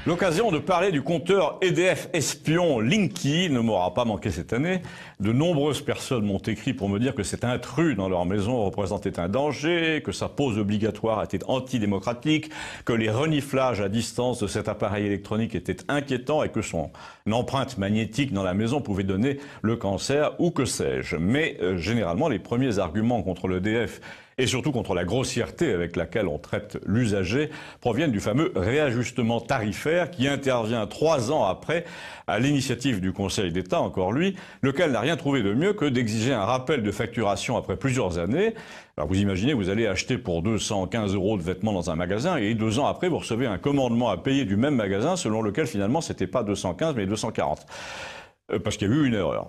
L'occasion de parler du compteur EDF espion Linky ne m'aura pas manqué cette année. De nombreuses personnes m'ont écrit pour me dire que cet intrus dans leur maison représentait un danger, que sa pose obligatoire était antidémocratique, que les reniflages à distance de cet appareil électronique étaient inquiétants et que son empreinte magnétique dans la maison pouvait donner le cancer ou que sais-je. Mais généralement, les premiers arguments contre l'EDF et surtout contre la grossièreté avec laquelle on traite l'usager, proviennent du fameux réajustement tarifaire qui intervient 3 ans après, à l'initiative du Conseil d'État, encore lui, lequel n'a rien trouvé de mieux que d'exiger un rappel de facturation après plusieurs années. Alors vous imaginez, vous allez acheter pour 215 € de vêtements dans un magasin et 2 ans après, vous recevez un commandement à payer du même magasin selon lequel finalement c'était pas 215 mais 240. Parce qu'il y a eu une erreur.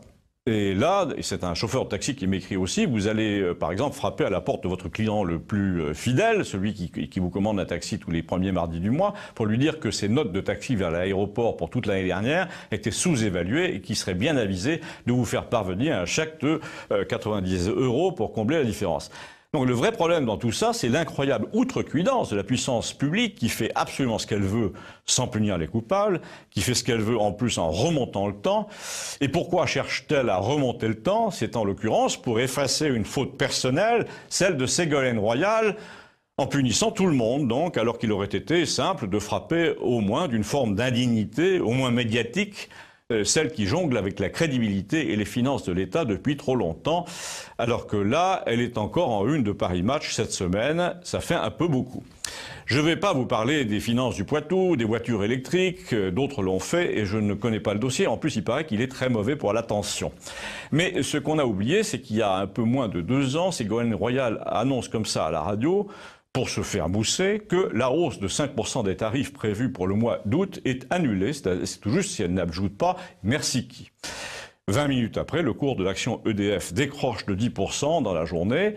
Et là, c'est un chauffeur de taxi qui m'écrit aussi, vous allez par exemple frapper à la porte de votre client le plus fidèle, celui qui vous commande un taxi tous les premiers mardis du mois, pour lui dire que ses notes de taxi vers l'aéroport pour toute l'année dernière étaient sous-évaluées et qu'il serait bien avisé de vous faire parvenir un chèque de 90 € pour combler la différence. Donc le vrai problème dans tout ça, c'est l'incroyable outrecuidance de la puissance publique qui fait absolument ce qu'elle veut sans punir les coupables, qui fait ce qu'elle veut en plus en remontant le temps. Et pourquoi cherche-t-elle à remonter le temps? C'est en l'occurrence pour effacer une faute personnelle, celle de Ségolène Royal, en punissant tout le monde, donc, alors qu'il aurait été simple de frapper au moins d'une forme d'indignité, au moins médiatique, celle qui jongle avec la crédibilité et les finances de l'État depuis trop longtemps, alors que là, elle est encore en une de Paris Match cette semaine, ça fait un peu beaucoup. Je ne vais pas vous parler des finances du Poitou, des voitures électriques, d'autres l'ont fait et je ne connais pas le dossier, en plus il paraît qu'il est très mauvais pour l'attention. Mais ce qu'on a oublié, c'est qu'il y a un peu moins de 2 ans, Ségolène Royal annonce comme ça à la radio, pour se faire mousser, que la hausse de 5% des tarifs prévus pour le mois d'août est annulée. C'est tout juste si elle n'ajoute pas « merci qui ». 20 minutes après, le cours de l'action EDF décroche de 10% dans la journée.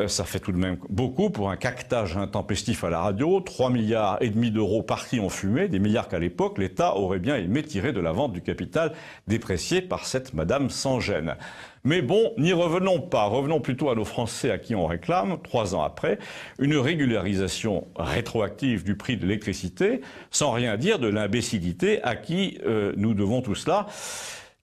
Ça fait tout de même beaucoup pour un caquetage intempestif à la radio. 3,5 milliards d'euros partis en fumée, des milliards qu'à l'époque, l'État aurait bien aimé tirer de la vente du capital déprécié par cette madame sans gêne. Mais bon, n'y revenons pas. Revenons plutôt à nos Français à qui on réclame, 3 ans après, une régularisation rétroactive du prix de l'électricité, sans rien dire de l'imbécilité à qui nous devons tout cela.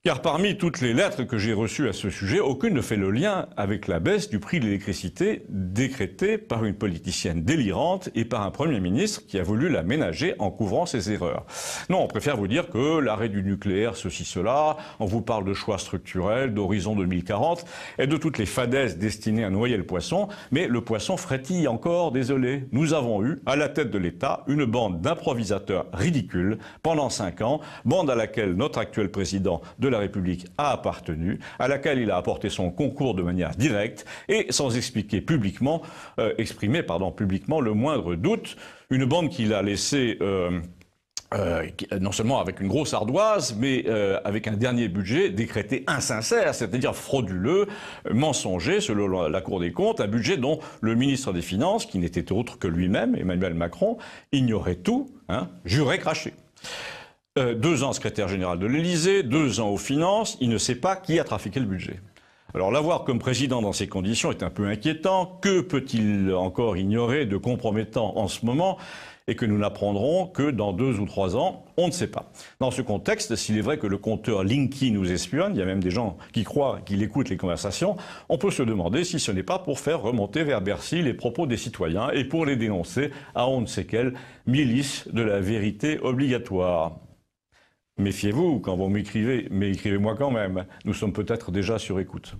Car parmi toutes les lettres que j'ai reçues à ce sujet, aucune ne fait le lien avec la baisse du prix de l'électricité décrétée par une politicienne délirante et par un Premier ministre qui a voulu la ménager en couvrant ses erreurs. Non, on préfère vous dire que l'arrêt du nucléaire, ceci, cela, on vous parle de choix structurels, d'horizon 2040 et de toutes les fadaises destinées à noyer le poisson, mais le poisson frétille encore, désolé. Nous avons eu, à la tête de l'État, une bande d'improvisateurs ridicules pendant 5 ans, bande à laquelle notre actuel président de la République a appartenu, à laquelle il a apporté son concours de manière directe et sans exprimer publiquement le moindre doute. Une bande qu'il a laissée non seulement avec une grosse ardoise, mais avec un dernier budget décrété insincère, c'est-à-dire frauduleux, mensonger, selon la Cour des comptes, un budget dont le ministre des Finances, qui n'était autre que lui-même, Emmanuel Macron, ignorait tout, jurait cracher. 2 ans secrétaire général de l'Élysée, 2 ans aux finances, il ne sait pas qui a trafiqué le budget. Alors l'avoir comme président dans ces conditions est un peu inquiétant. Que peut-il encore ignorer de compromettant en ce moment et que nous n'apprendrons que dans 2 ou 3 ans, on ne sait pas. Dans ce contexte, s'il est vrai que le compteur Linky nous espionne, il y a même des gens qui croient qu'il écoute les conversations, on peut se demander si ce n'est pas pour faire remonter vers Bercy les propos des citoyens et pour les dénoncer à on ne sait quelle milice de la vérité obligatoire. Méfiez-vous quand vous m'écrivez, mais écrivez-moi quand même. Nous sommes peut-être déjà sur écoute.